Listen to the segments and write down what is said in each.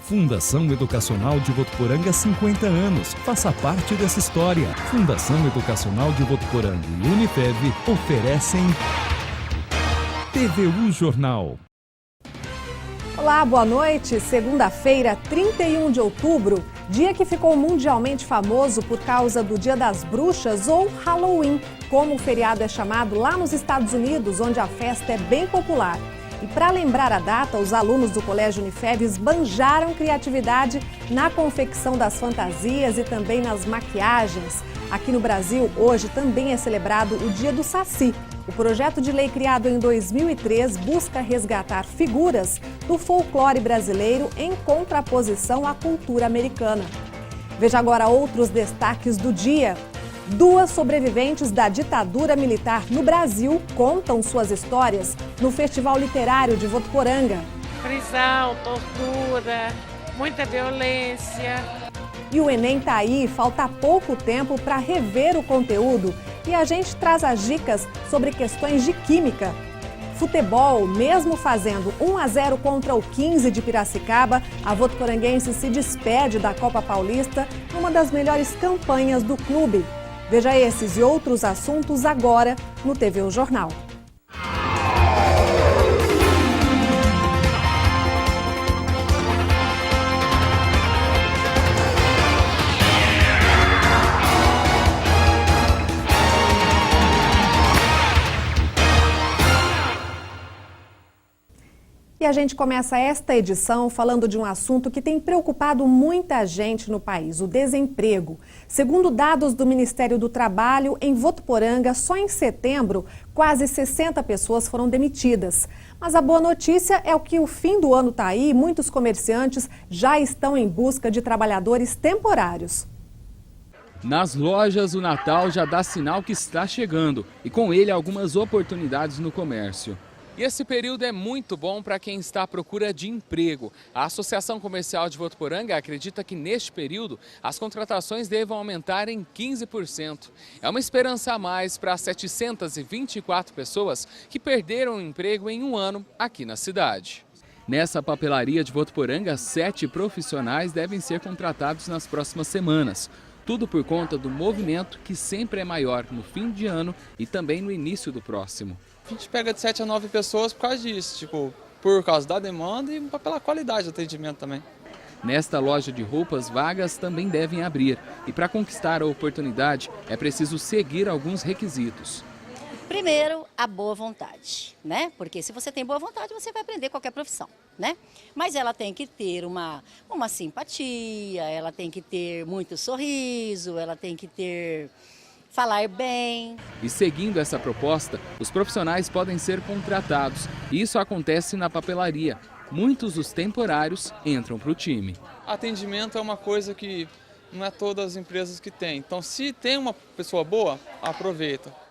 Fundação Educacional de Votuporanga, 50 anos. Faça parte dessa história. Fundação Educacional de Votuporanga e Unifev oferecem TVU Jornal. Olá, boa noite. Segunda-feira, 31 de outubro, dia que ficou mundialmente famoso por causa do Dia das Bruxas ou Halloween, como o feriado é chamado lá nos Estados Unidos, onde a festa é bem popular. E para lembrar a data, os alunos do Colégio Unifev esbanjaram criatividade na confecção das fantasias e também nas maquiagens. Aqui no Brasil, hoje também é celebrado o Dia do Saci. O projeto de lei criado em 2003 busca resgatar figuras do folclore brasileiro em contraposição à cultura americana. Veja agora outros destaques do dia. 2 sobreviventes da ditadura militar no Brasil contam suas histórias no Festival Literário de Votuporanga. Prisão, tortura, muita violência. E o Enem tá aí, falta pouco tempo para rever o conteúdo e a gente traz as dicas sobre questões de química. Futebol, mesmo fazendo 1-0 contra o 15 de Piracicaba, a votuporanguense se despede da Copa Paulista numa das melhores campanhas do clube. Veja esses e outros assuntos agora no TVU Jornal. E a gente começa esta edição falando de um assunto que tem preocupado muita gente no país, o desemprego. Segundo dados do Ministério do Trabalho, em Votuporanga, só em setembro, quase 60 pessoas foram demitidas. Mas a boa notícia é que o fim do ano está aí e muitos comerciantes já estão em busca de trabalhadores temporários. Nas lojas, o Natal já dá sinal que está chegando e com ele algumas oportunidades no comércio. E esse período é muito bom para quem está à procura de emprego. A Associação Comercial de Votuporanga acredita que neste período as contratações devam aumentar em 15%. É uma esperança a mais para as 724 pessoas que perderam o emprego em um ano aqui na cidade. Nessa papelaria de Votuporanga, 7 profissionais devem ser contratados nas próximas semanas. Tudo por conta do movimento que sempre é maior no fim de ano e também no início do próximo. A gente pega de 7 a 9 pessoas por causa disso, por causa da demanda e pela qualidade do atendimento também. Nesta loja de roupas, vagas também devem abrir. E para conquistar a oportunidade, é preciso seguir alguns requisitos. Primeiro, a boa vontade, né? Porque se você tem boa vontade, você vai aprender qualquer profissão, né? Mas ela tem que ter uma simpatia, ela tem que ter muito sorriso, ela tem que falar bem. E seguindo essa proposta, os profissionais podem ser contratados. Isso acontece na papelaria. Muitos dos temporários entram para o time. Atendimento é uma coisa que não é todas as empresas que têm. Então, se tem uma pessoa boa, aproveita.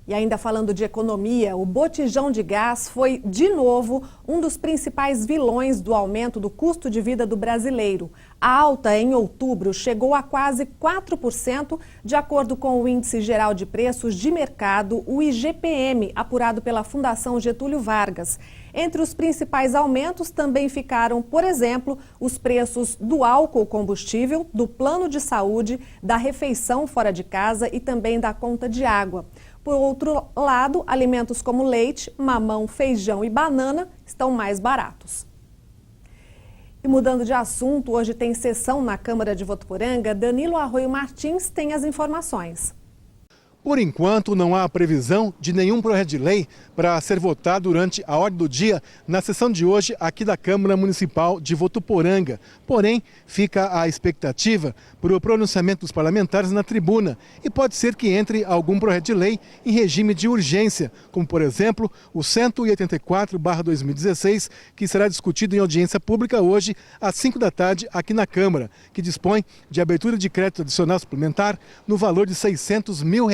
E ainda falando de economia, o botijão de gás foi, de novo, um dos principais vilões do aumento do custo de vida do brasileiro. A alta em outubro chegou a quase 4%, de acordo com o Índice Geral de Preços de Mercado, o IGPM, apurado pela Fundação Getúlio Vargas. Entre os principais aumentos também ficaram, por exemplo, os preços do álcool combustível, do plano de saúde, da refeição fora de casa e também da conta de água. Por outro lado, alimentos como leite, mamão, feijão e banana estão mais baratos. E mudando de assunto, hoje tem sessão na Câmara de Votuporanga. Danilo Arroio Martins tem as informações. Por enquanto, não há previsão de nenhum projeto de lei para ser votado durante a ordem do dia na sessão de hoje aqui da Câmara Municipal de Votuporanga. Porém, fica a expectativa para o pronunciamento dos parlamentares na tribuna e pode ser que entre algum projeto de lei em regime de urgência, como, por exemplo, o 184/2016, que será discutido em audiência pública hoje às 5 da tarde aqui na Câmara, que dispõe de abertura de crédito adicional suplementar no valor de R$600 mil.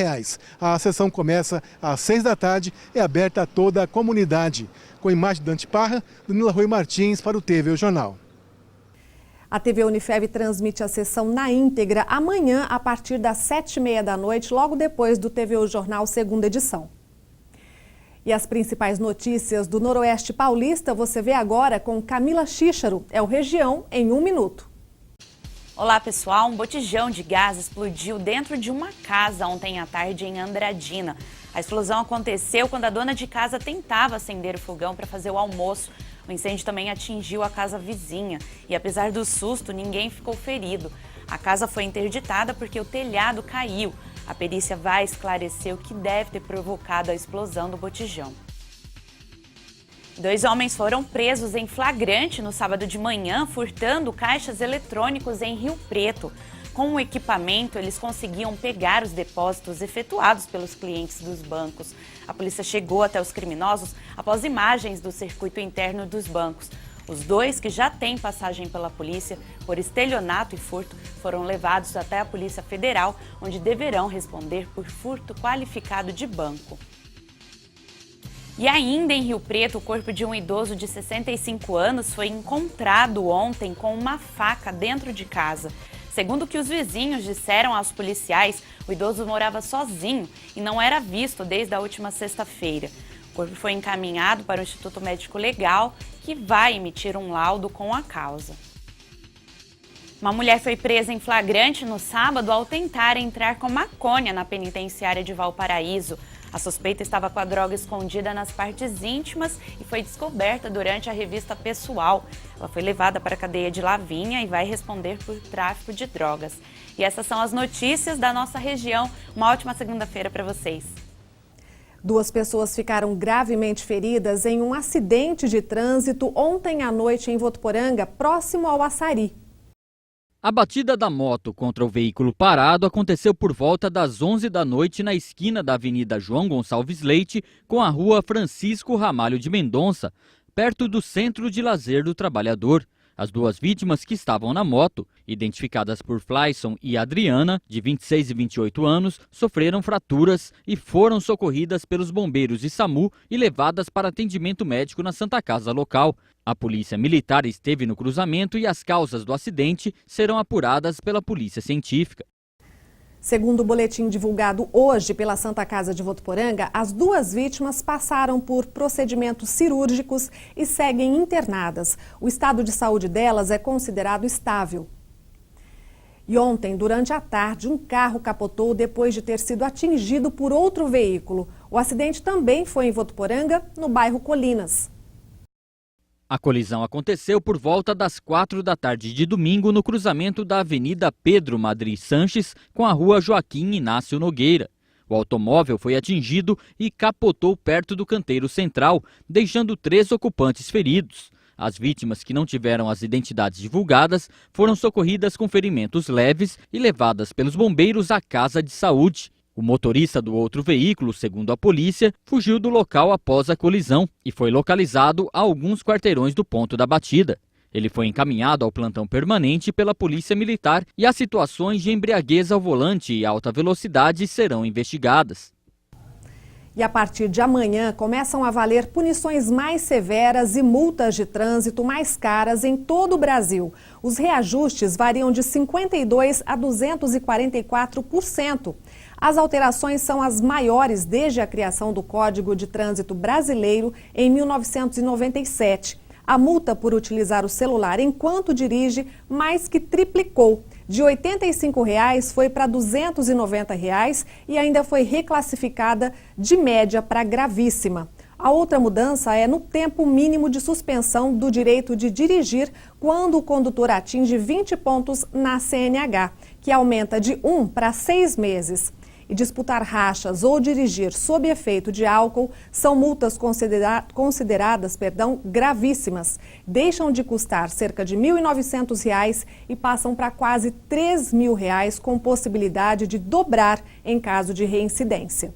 A sessão começa às 6 da tarde e é aberta a toda a comunidade. Com imagem de Dante Parra, Danilo Arroio Martins para o TVU Jornal. A TV Unifev transmite a sessão na íntegra amanhã a partir das 7h30 da noite, logo depois do TVU Jornal segunda edição. E as principais notícias do Noroeste Paulista você vê agora com Camila Xícharo. É o Região em 1 minuto. Olá pessoal, um botijão de gás explodiu dentro de uma casa ontem à tarde em Andradina. A explosão aconteceu quando a dona de casa tentava acender o fogão para fazer o almoço. O incêndio também atingiu a casa vizinha e apesar do susto, ninguém ficou ferido. A casa foi interditada porque o telhado caiu. A perícia vai esclarecer o que deve ter provocado a explosão do botijão. 2 homens foram presos em flagrante no sábado de manhã, furtando caixas eletrônicos em Rio Preto. Com o equipamento, eles conseguiam pegar os depósitos efetuados pelos clientes dos bancos. A polícia chegou até os criminosos após imagens do circuito interno dos bancos. Os 2, que já têm passagem pela polícia por estelionato e furto, foram levados até a Polícia Federal, onde deverão responder por furto qualificado de banco. E ainda em Rio Preto, o corpo de um idoso de 65 anos foi encontrado ontem com uma faca dentro de casa. Segundo o que os vizinhos disseram aos policiais, o idoso morava sozinho e não era visto desde a última sexta-feira. O corpo foi encaminhado para o Instituto Médico Legal, que vai emitir um laudo com a causa. Uma mulher foi presa em flagrante no sábado ao tentar entrar com maconha na penitenciária de Valparaíso. A suspeita estava com a droga escondida nas partes íntimas e foi descoberta durante a revista pessoal. Ela foi levada para a cadeia de Lavinha e vai responder por tráfico de drogas. E essas são as notícias da nossa região. Uma ótima segunda-feira para vocês. 2 pessoas ficaram gravemente feridas em um acidente de trânsito ontem à noite em Votuporanga, próximo ao Açari. A batida da moto contra o veículo parado aconteceu por volta das 11 da noite na esquina da Avenida João Gonçalves Leite com a Rua Francisco Ramalho de Mendonça, perto do Centro de Lazer do Trabalhador. As 2 vítimas que estavam na moto, identificadas por Flyson e Adriana, de 26 e 28 anos, sofreram fraturas e foram socorridas pelos bombeiros e SAMU e levadas para atendimento médico na Santa Casa local. A polícia militar esteve no cruzamento e as causas do acidente serão apuradas pela polícia científica. Segundo o boletim divulgado hoje pela Santa Casa de Votuporanga, as 2 vítimas passaram por procedimentos cirúrgicos e seguem internadas. O estado de saúde delas é considerado estável. E ontem, durante a tarde, um carro capotou depois de ter sido atingido por outro veículo. O acidente também foi em Votuporanga, no bairro Colinas. A colisão aconteceu por volta das 4 da tarde de domingo no cruzamento da Avenida Pedro Madri Sanches com a Rua Joaquim Inácio Nogueira. O automóvel foi atingido e capotou perto do canteiro central, deixando 3 ocupantes feridos. As vítimas, que não tiveram as identidades divulgadas, foram socorridas com ferimentos leves e levadas pelos bombeiros à casa de saúde. O motorista do outro veículo, segundo a polícia, fugiu do local após a colisão e foi localizado a alguns quarteirões do ponto da batida. Ele foi encaminhado ao plantão permanente pela Polícia Militar e as situações de embriaguez ao volante e alta velocidade serão investigadas. E a partir de amanhã começam a valer punições mais severas e multas de trânsito mais caras em todo o Brasil. Os reajustes variam de 52% a 244%. As alterações são as maiores desde a criação do Código de Trânsito Brasileiro em 1997. A multa por utilizar o celular enquanto dirige mais que triplicou. De R$ 85 foi para R$ 290 e ainda foi reclassificada de média para gravíssima. A outra mudança é no tempo mínimo de suspensão do direito de dirigir quando o condutor atinge 20 pontos na CNH, que aumenta de 1 para 6 meses. E disputar rachas ou dirigir sob efeito de álcool são multas consideradas gravíssimas. Deixam de custar cerca de R$ 1.900 e passam para quase R$ 3.000, com possibilidade de dobrar em caso de reincidência.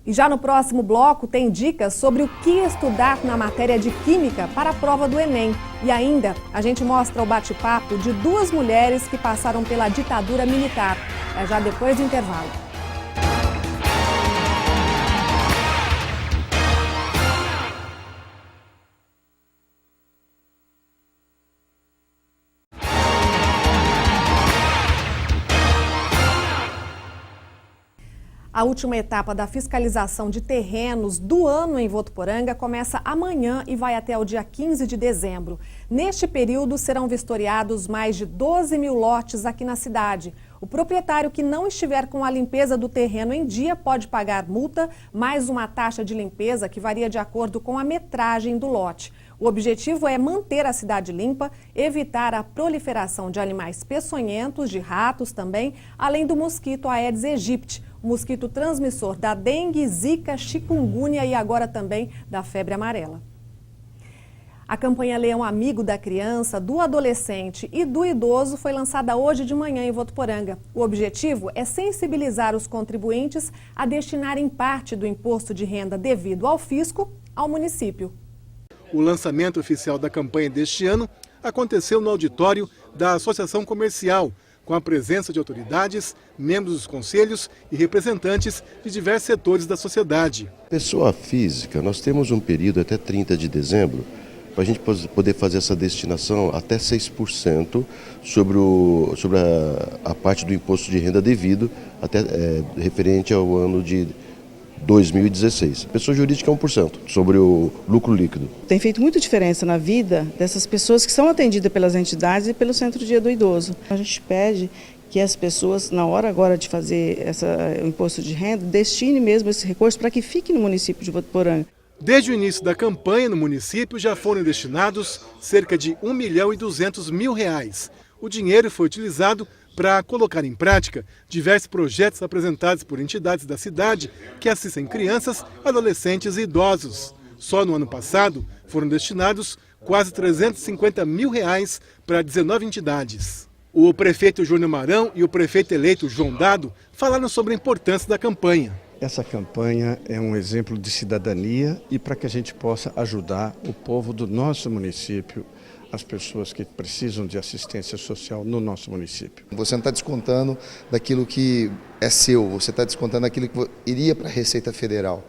E já no próximo bloco tem dicas sobre o que estudar na matéria de Química para a prova do Enem. E ainda a gente mostra o bate-papo de 2 mulheres que passaram pela ditadura militar. É já depois do intervalo. A A última etapa da fiscalização de terrenos do ano em Votuporanga começa amanhã e vai até o dia 15 de dezembro. Neste período serão vistoriados mais de 12 mil lotes aqui na cidade. O proprietário que não estiver com a limpeza do terreno em dia pode pagar multa, mais uma taxa de limpeza que varia de acordo com a metragem do lote. O objetivo é manter a cidade limpa, evitar a proliferação de animais peçonhentos, de ratos também, além do mosquito Aedes aegypti, o mosquito transmissor da dengue, zika, chikungunya e agora também da febre amarela. A campanha Leão Amigo da Criança, do Adolescente e do Idoso foi lançada hoje de manhã em Votuporanga. O objetivo é sensibilizar os contribuintes a destinarem parte do imposto de renda devido ao fisco ao município. O lançamento oficial da campanha deste ano aconteceu no auditório da Associação Comercial, com a presença de autoridades, membros dos conselhos e representantes de diversos setores da sociedade. Pessoa física, nós temos um período até 30 de dezembro para a gente poder fazer essa destinação até 6% sobre a parte do imposto de renda devido, até referente ao ano de 2016. Pessoa jurídica 1% sobre o lucro líquido. Tem feito muita diferença na vida dessas pessoas que são atendidas pelas entidades e pelo Centro Dia do Idoso. A gente pede que as pessoas, na hora agora de fazer o imposto de renda, destine mesmo esse recurso para que fique no município de Votuporanga. Desde o início da campanha, no município já foram destinados cerca de R$1.200.000. O dinheiro foi utilizado para colocar em prática diversos projetos apresentados por entidades da cidade que assistem crianças, adolescentes e idosos. Só no ano passado foram destinados quase R$350 mil para 19 entidades. O prefeito Júnior Marão e o prefeito eleito João Dado falaram sobre a importância da campanha. Essa campanha é um exemplo de cidadania e para que a gente possa ajudar o povo do nosso município, as pessoas que precisam de assistência social no nosso município. Você não está descontando daquilo que é seu, você está descontando daquilo que iria para a Receita Federal.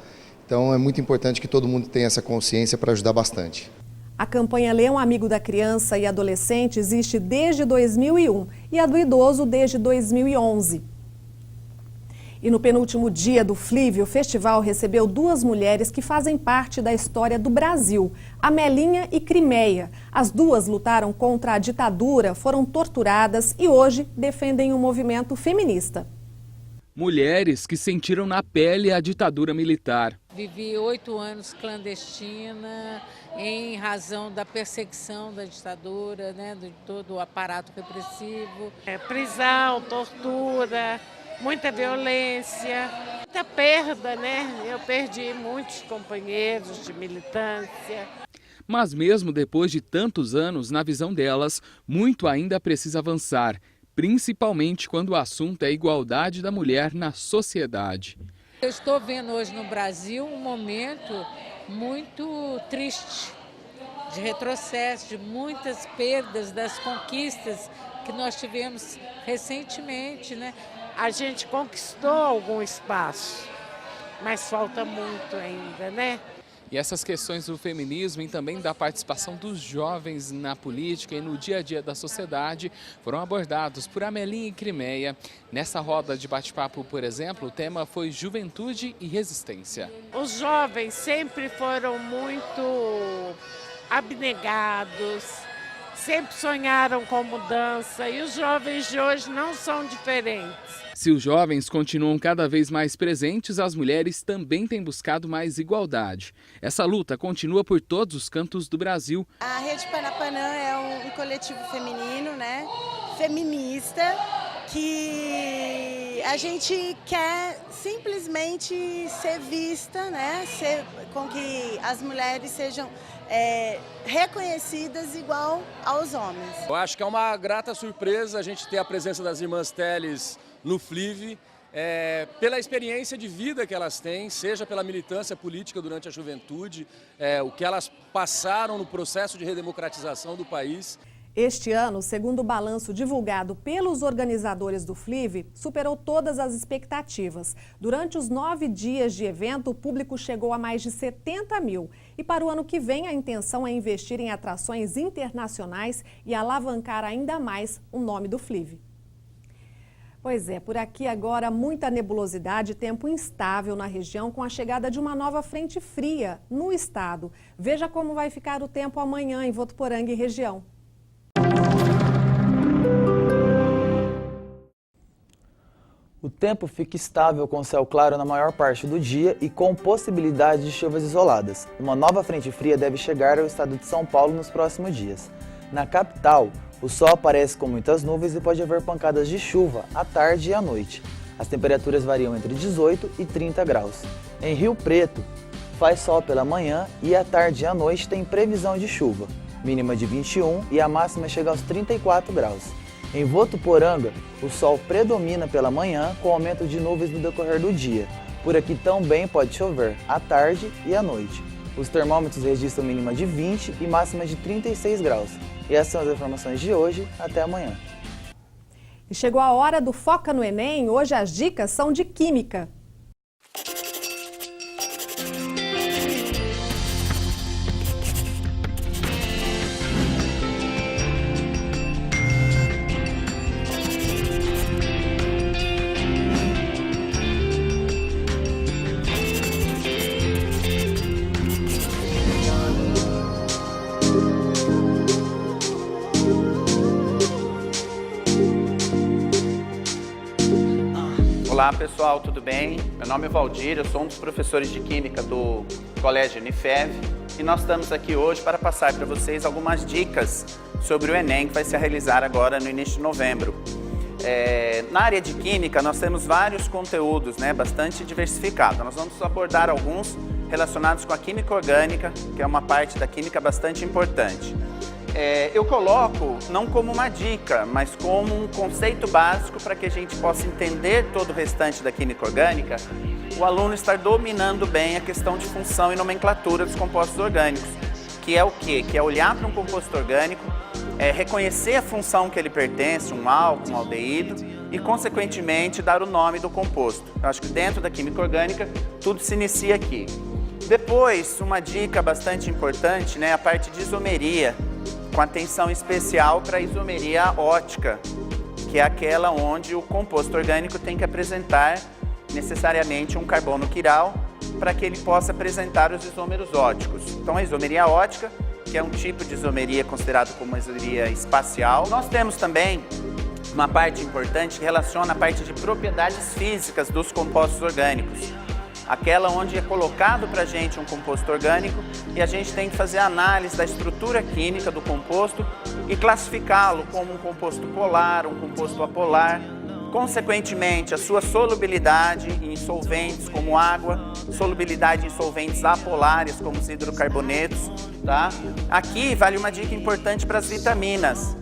Então é muito importante que todo mundo tenha essa consciência para ajudar bastante. A campanha Leão Amigo da Criança e Adolescente existe desde 2001 e a do idoso desde 2011. E no penúltimo dia do FLIV, o festival recebeu duas mulheres que fazem parte da história do Brasil, Amelinha e Crimeia. As duas lutaram contra a ditadura, foram torturadas e hoje defendem o movimento feminista. Mulheres que sentiram na pele a ditadura militar. Vivi 8 anos clandestina em razão da perseguição da ditadura, né, de todo o aparato repressivo. Prisão, tortura, muita violência, muita perda, né? Eu perdi muitos companheiros de militância. Mas mesmo depois de tantos anos, na visão delas, muito ainda precisa avançar, principalmente quando o assunto é a igualdade da mulher na sociedade. Eu estou vendo hoje no Brasil um momento muito triste, de retrocesso, de muitas perdas das conquistas que nós tivemos recentemente, né? A gente conquistou algum espaço, mas falta muito ainda, né? E essas questões do feminismo e também da participação dos jovens na política e no dia a dia da sociedade foram abordados por Amelinha e Crimeia. Nessa roda de bate-papo, por exemplo, o tema foi Juventude e Resistência. Os jovens sempre foram muito abnegados, sempre sonharam com mudança e os jovens de hoje não são diferentes. Se os jovens continuam cada vez mais presentes, as mulheres também têm buscado mais igualdade. Essa luta continua por todos os cantos do Brasil. A Rede Panapanã é um coletivo feminino, né, feminista, que a gente quer simplesmente ser vista, né, com que as mulheres sejam reconhecidas igual aos homens. Eu acho que é uma grata surpresa a gente ter a presença das irmãs Teles no FLIV, pela experiência de vida que elas têm, seja pela militância política durante a juventude, o que elas passaram no processo de redemocratização do país. Este ano, segundo o balanço divulgado pelos organizadores do FLIV, superou todas as expectativas. Durante os 9 dias de evento, o público chegou a mais de 70 mil. E para o ano que vem, a intenção é investir em atrações internacionais e alavancar ainda mais o nome do FLIV. Pois é, por aqui agora muita nebulosidade e tempo instável na região com a chegada de uma nova frente fria no estado. Veja como vai ficar o tempo amanhã em Votuporanga e região. O tempo fica estável com céu claro na maior parte do dia e com possibilidade de chuvas isoladas. Uma nova frente fria deve chegar ao estado de São Paulo nos próximos dias. Na capital, o sol aparece com muitas nuvens e pode haver pancadas de chuva à tarde e à noite. As temperaturas variam entre 18 e 30 graus. Em Rio Preto, faz sol pela manhã e à tarde e à noite tem previsão de chuva, mínima de 21 e a máxima chega aos 34 graus. Em Votuporanga, o sol predomina pela manhã com aumento de nuvens no decorrer do dia. Por aqui também pode chover à tarde e à noite. Os termômetros registram mínima de 20 e máxima de 36 graus. E essas são as informações de hoje. Até amanhã. E chegou a hora do Foca no Enem. Hoje as dicas são de Química. Olá pessoal, tudo bem? Meu nome é Valdir, eu sou um dos professores de Química do Colégio Unifev e nós estamos aqui hoje para passar para vocês algumas dicas sobre o Enem que vai se realizar agora no início de novembro. Na área de Química nós temos vários conteúdos, bastante diversificados. Nós vamos abordar alguns relacionados com a Química Orgânica, que é uma parte da Química bastante importante. Eu coloco não como uma dica, mas como um conceito básico para que a gente possa entender todo o restante da Química Orgânica, o aluno estar dominando bem a questão de função e nomenclatura dos compostos orgânicos, que é o quê? Que é olhar para um composto orgânico, reconhecer a função que ele pertence, um álcool, um aldeído, e consequentemente dar o nome do composto. Eu acho que dentro da Química Orgânica tudo se inicia aqui. Depois, uma dica bastante importante, a parte de isomeria, com atenção especial para a isomeria ótica, que é aquela onde o composto orgânico tem que apresentar necessariamente um carbono quiral para que ele possa apresentar os isômeros óticos. Então a isomeria ótica, que é um tipo de isomeria considerado como uma isomeria espacial. Nós temos também uma parte importante que relaciona a parte de propriedades físicas dos compostos orgânicos. Aquela onde é colocado para a gente um composto orgânico e a gente tem que fazer a análise da estrutura química do composto e classificá-lo como um composto polar, um composto apolar. Consequentemente, a sua solubilidade em solventes como água, solubilidade em solventes apolares como os hidrocarbonetos. Tá? Aqui vale uma dica importante para as vitaminas,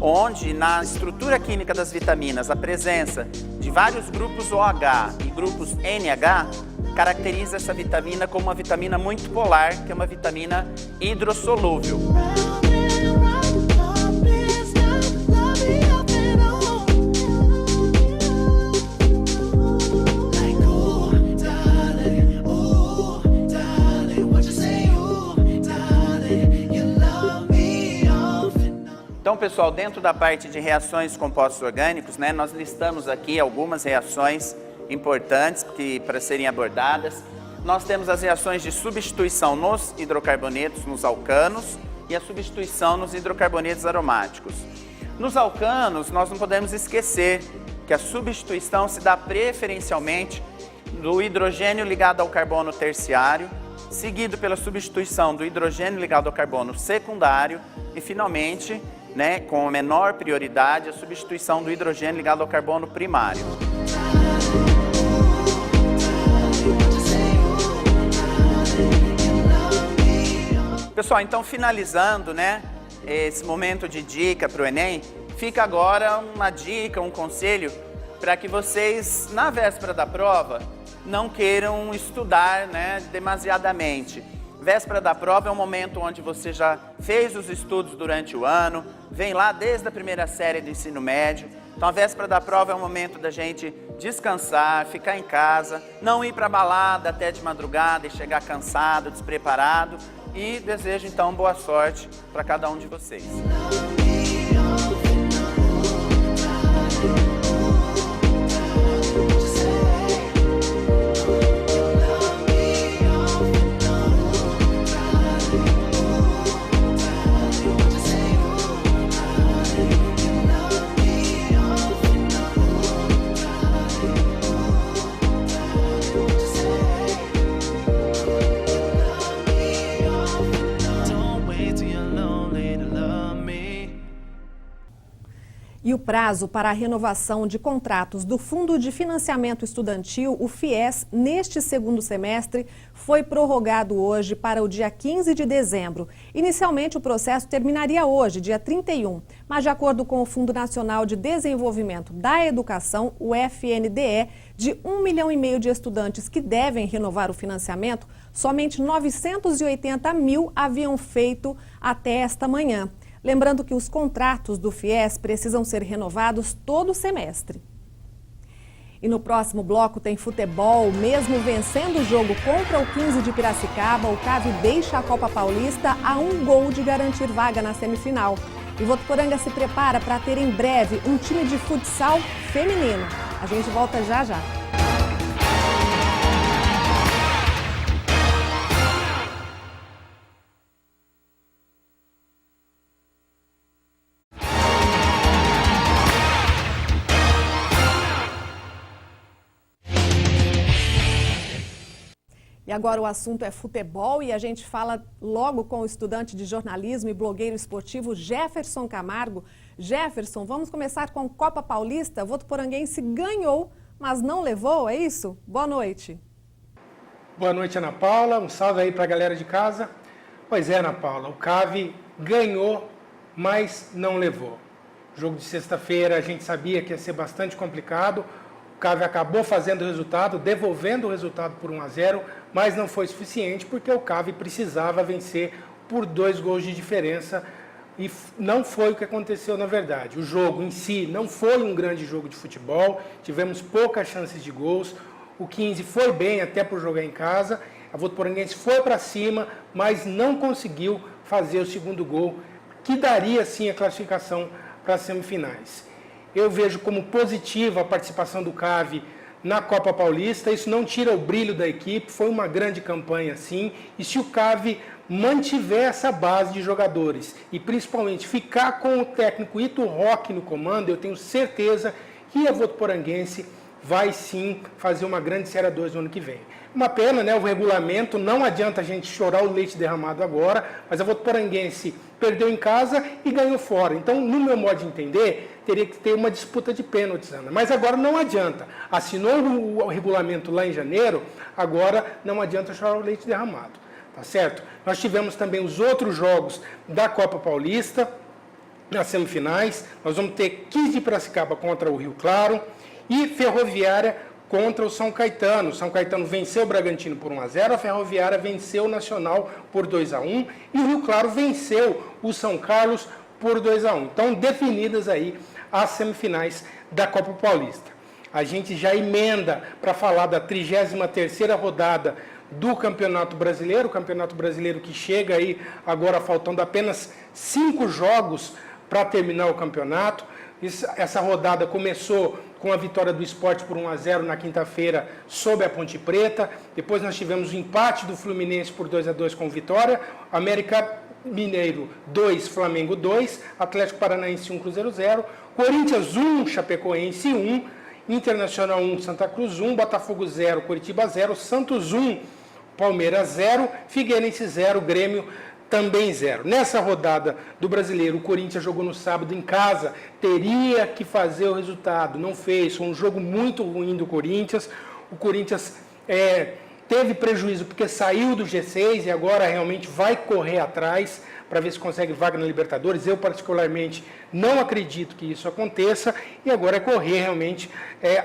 onde na estrutura química das vitaminas a presença de vários grupos OH e grupos NH caracteriza essa vitamina como uma vitamina muito polar, que é uma vitamina hidrossolúvel. Então, pessoal, dentro da parte de reações compostos orgânicos, nós listamos aqui algumas reações importantes para serem abordadas. Nós temos as reações de substituição nos hidrocarbonetos, nos alcanos, e a substituição nos hidrocarbonetos aromáticos. Nos alcanos, nós não podemos esquecer que a substituição se dá preferencialmente do hidrogênio ligado ao carbono terciário, seguido pela substituição do hidrogênio ligado ao carbono secundário e, finalmente, com menor prioridade, a substituição do hidrogênio ligado ao carbono primário. Pessoal, então finalizando, esse momento de dica para o Enem, fica agora uma dica, um conselho para que vocês, na véspera da prova, não queiram estudar demasiadamente. Véspera da prova é um momento onde você já fez os estudos durante o ano, vem lá desde a primeira série do ensino médio. Então a véspera da prova é um momento da gente descansar, ficar em casa, não ir para a balada até de madrugada e chegar cansado, despreparado. E desejo então boa sorte para cada um de vocês. E o prazo para a renovação de contratos do Fundo de Financiamento Estudantil, o FIES, neste segundo semestre, foi prorrogado hoje para o dia 15 de dezembro. Inicialmente, o processo terminaria hoje, dia 31, mas de acordo com o Fundo Nacional de Desenvolvimento da Educação, o FNDE, de 1,5 milhão de estudantes que devem renovar o financiamento, somente 980 mil haviam feito até esta manhã. Lembrando que os contratos do FIES precisam ser renovados todo semestre. E no próximo bloco tem futebol. Mesmo vencendo o jogo contra o 15 de Piracicaba, o CAV deixa a Copa Paulista a 1 gol de garantir vaga na semifinal. E Votuporanga se prepara para ter em breve um time de futsal feminino. A gente volta já já. E agora o assunto é futebol e a gente fala logo com o estudante de jornalismo e blogueiro esportivo Jefferson Camargo. Jefferson, vamos começar com Copa Paulista. Votuporanguense ganhou, mas não levou, é isso? Boa noite. Boa noite, Ana Paula. Um salve aí para a galera de casa. Pois é, Ana Paula, o CAV ganhou, mas não levou. Jogo de sexta-feira a gente sabia que ia ser bastante complicado. O CAV acabou fazendo o resultado, devolvendo o resultado por 1-0, mas não foi suficiente porque o CAV precisava vencer por 2 gols de diferença e não foi o que aconteceu na verdade. O jogo em si não foi um grande jogo de futebol, tivemos poucas chances de gols, o 15 foi bem até por jogar em casa, a Votuporanguense foi para cima, mas não conseguiu fazer o segundo gol, que daria sim a classificação para as semifinais. Eu vejo como positiva a participação do CAV na Copa Paulista, isso não tira o brilho da equipe, foi uma grande campanha sim, e se o CAV mantiver essa base de jogadores e principalmente ficar com o técnico Ito Roque no comando, eu tenho certeza que a Votuporanguense vai sim fazer uma grande Série 2 no ano que vem. Uma pena, né? O regulamento, não adianta a gente chorar o leite derramado agora, mas a Votuporanguense perdeu em casa e ganhou fora. Então, no meu modo de entender, teria que ter uma disputa de pênaltis, Ana. Mas agora não adianta. Assinou o regulamento lá em janeiro, agora não adianta chorar o leite derramado. Tá certo? Nós tivemos também os outros jogos da Copa Paulista, nas semifinais. Nós vamos ter 15 de Piracicaba contra o Rio Claro e Ferroviária contra o São Caetano. O São Caetano venceu o Bragantino por 1-0, a Ferroviária venceu o Nacional por 2-1 e o Rio Claro venceu o São Carlos por 2-1. Então, definidas aí as semifinais da Copa Paulista. A gente já emenda para falar da 33ª rodada do Campeonato Brasileiro, o Campeonato Brasileiro que chega aí agora faltando apenas 5 jogos para terminar o campeonato. Essa rodada começou com a vitória do Sport por 1-0 na quinta-feira sobre a Ponte Preta. Depois nós tivemos o empate do Fluminense por 2-2 com o Vitória. América Mineiro 2, Flamengo 2, Atlético Paranaense 1, Cruzeiro 0, Corinthians 1, Chapecoense 1, Internacional 1, Santa Cruz 1, Botafogo 0, Coritiba 0, Santos 1, Palmeiras 0, Figueirense 0, Grêmio também 0. Nessa rodada do Brasileiro, o Corinthians jogou no sábado em casa, teria que fazer o resultado, não fez, foi um jogo muito ruim do Corinthians. O Corinthians teve prejuízo porque saiu do G6 e agora realmente vai correr atrás para ver se consegue vaga na Libertadores. Eu, particularmente, não acredito que isso aconteça e agora é correr realmente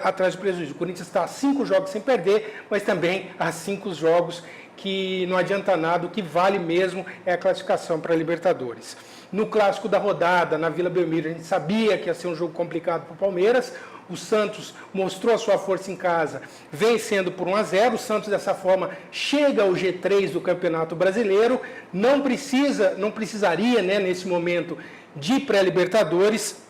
atrás do prejuízo. O Corinthians está a 5 jogos sem perder, mas também a 5 jogos que não adianta nada, o que vale mesmo é a classificação para a Libertadores. No clássico da rodada, na Vila Belmiro, a gente sabia que ia ser um jogo complicado para o Palmeiras. O Santos mostrou a sua força em casa, vencendo por 1-0. O Santos, dessa forma, chega ao G3 do Campeonato Brasileiro. Não precisaria, né, nesse momento, de pré-Libertadores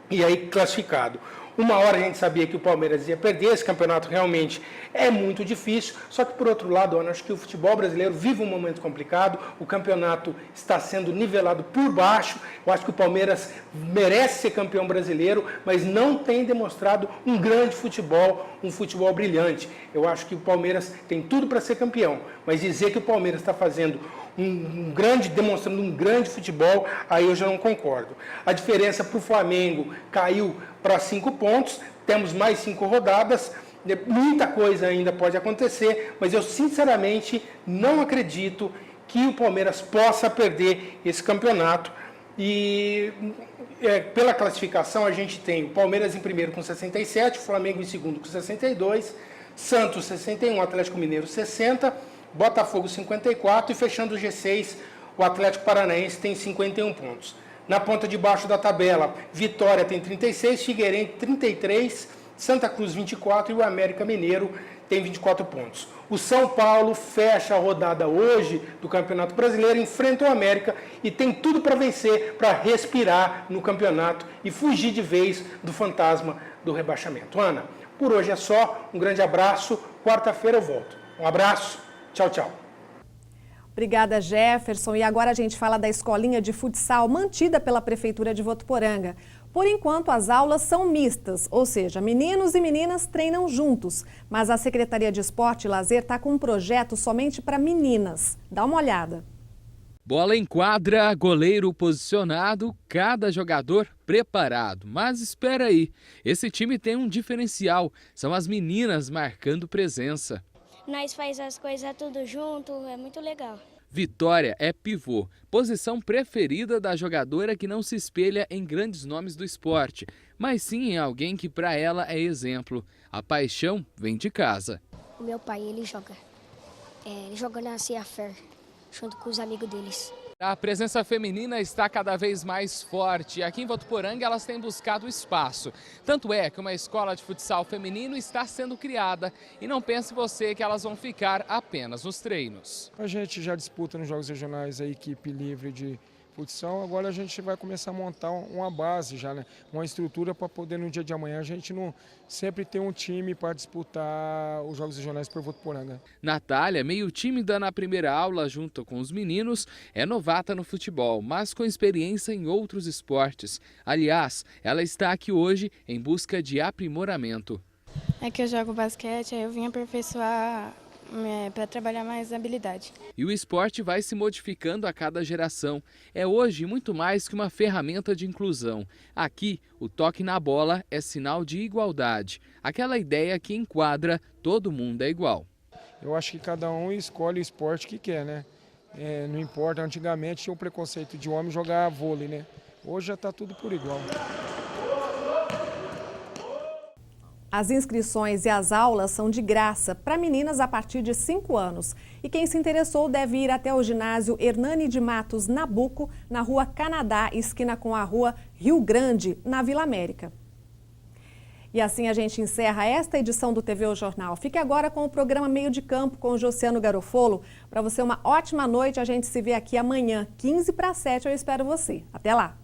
e aí classificado. Uma hora a gente sabia que o Palmeiras ia perder, esse campeonato realmente é muito difícil, só que por outro lado, eu acho que o futebol brasileiro vive um momento complicado, o campeonato está sendo nivelado por baixo, eu acho que o Palmeiras merece ser campeão brasileiro, mas não tem demonstrado um grande futebol, um futebol brilhante. Eu acho que o Palmeiras tem tudo para ser campeão, mas dizer que o Palmeiras está fazendo demonstrando um grande futebol, aí eu já não concordo. A diferença para o Flamengo caiu para 5 pontos, temos mais 5 rodadas, muita coisa ainda pode acontecer, mas eu sinceramente não acredito que o Palmeiras possa perder esse campeonato. E pela classificação a gente tem o Palmeiras em primeiro com 67, o Flamengo em segundo com 62, Santos 61, Atlético Mineiro 60, Botafogo 54 e fechando o G6, o Atlético Paranaense tem 51 pontos. Na ponta de baixo da tabela, Vitória tem 36, Figueirense 33, Santa Cruz 24 e o América Mineiro tem 24 pontos. O São Paulo fecha a rodada hoje do Campeonato Brasileiro, enfrenta o América e tem tudo para vencer, para respirar no campeonato e fugir de vez do fantasma do rebaixamento. Ana, por hoje é só, um grande abraço, quarta-feira eu volto. Um abraço, tchau, tchau. Obrigada, Jefferson. E agora a gente fala da escolinha de futsal mantida pela Prefeitura de Votuporanga. Por enquanto, as aulas são mistas, ou seja, meninos e meninas treinam juntos. Mas a Secretaria de Esporte e Lazer está com um projeto somente para meninas. Dá uma olhada. Bola em quadra, goleiro posicionado, cada jogador preparado. Mas espera aí, esse time tem um diferencial, são as meninas marcando presença. Nós faz as coisas tudo junto, é muito legal. Vitória é pivô, posição preferida da jogadora que não se espelha em grandes nomes do esporte, mas sim em alguém que para ela é exemplo. A paixão vem de casa. O meu pai, ele joga na Ciafer, junto com os amigos deles. A presença feminina está cada vez mais forte. Aqui em Votuporanga elas têm buscado espaço. Tanto é que uma escola de futsal feminino está sendo criada. E não pense você que elas vão ficar apenas nos treinos. A gente já disputa nos Jogos Regionais a equipe livre de futsal. Agora a gente vai começar a montar uma base já, né? Uma estrutura para poder no dia de amanhã a gente não sempre ter um time para disputar os Jogos Regionais por Votuporanga. Natália, meio tímida na primeira aula junto com os meninos, é novata no futebol, mas com experiência em outros esportes. Aliás, ela está aqui hoje em busca de aprimoramento. É que eu jogo basquete, aí eu vim aperfeiçoar para trabalhar mais habilidade. E o esporte vai se modificando a cada geração. É hoje muito mais que uma ferramenta de inclusão. Aqui, o toque na bola é sinal de igualdade. Aquela ideia que enquadra todo mundo é igual. Eu acho que cada um escolhe o esporte que quer, né? Não importa, antigamente tinha o preconceito de homem jogar vôlei, né? Hoje já está tudo por igual. As inscrições e as aulas são de graça para meninas a partir de 5 anos. E quem se interessou deve ir até o ginásio Hernani de Matos Nabuco, na Rua Canadá, esquina com a Rua Rio Grande, na Vila América. E assim a gente encerra esta edição do TV O Jornal. Fique agora com o programa Meio de Campo com o Josiano Garofolo. Para você uma ótima noite, a gente se vê aqui amanhã, 6:45, eu espero você. Até lá!